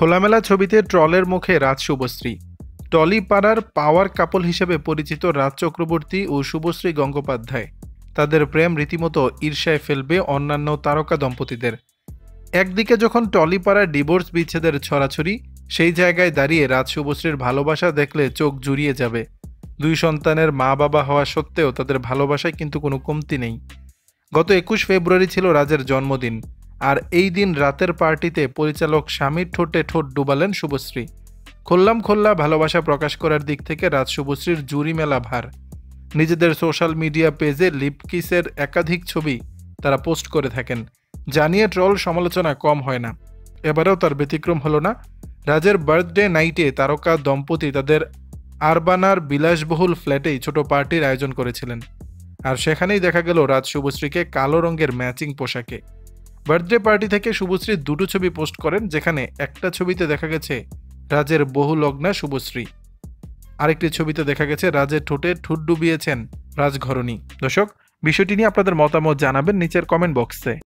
খোলামেলা ছবিতে ট্রলের মুখে রাজ শুভশ্রী। টলিপাড়ার পাওয়ার কাপল হিসেবে পরিচিত রাজ চক্রবর্তী ও শুভশ্রী গঙ্গোপাধ্যায়। তাদের প্রেম রীতিমতো ঈর্ষায় ফেলবে অন্যান্য তারকা দম্পতিদের। একদিকে যখন টলিপাড়ার ডিভোর্স বিচ্ছেদের ছড়াছড়ি, সেই জায়গায় দাঁড়িয়ে রাজ শুভশ্রীর ভালোবাসা দেখলে চোখ জুড়িয়ে যাবে। দুই সন্তানের মা বাবা হওয়া সত্ত্বেও তাদের ভালোবাসায় কিন্তু কোনো কমতি নেই। গত 21 ফেব্রুয়ারি ছিল রাজের জন্মদিন, আর এই দিন রাতের পার্টিতে পরিচালক স্বামীর ঠোঁটে ঠোঁট ডুবালেন শুভশ্রী। খোল্লা ভালোবাসা প্রকাশ করার দিক থেকে রাজ শুভশ্রীর জুরি মেলা ভার। নিজেদের সোশ্যাল মিডিয়া পেজে লিপকিসের একাধিক ছবি তারা পোস্ট করে থাকেন, জানিয়ে ট্রল সমালোচনা কম হয় না। এবারেও তার ব্যতিক্রম হলো না। রাজের বার্থডে নাইটে তারকা দম্পতি তাদের আরবানার বিলাসবহুল ফ্ল্যাটেই ছোট পার্টির আয়োজন করেছিলেন, আর সেখানেই দেখা গেল রাজ শুভশ্রীকে কালো রঙের ম্যাচিং পোশাকে। বার্থডে পার্টি থেকে শুভশ্রী দুটো ছবি পোস্ট করেন, যেখানে একটা ছবিতে দেখা গেছে রাজের বহু লগ্না শুভশ্রী, আরেকটি ছবিতে দেখা গেছে রাজের ঠোঁটে ঠোঁট ডুবিয়েছেন রাজঘরণী। দর্শক, বিষয়টি নিয়ে আপনাদের মতামত জানাবেন নিচের কমেন্ট বক্সে।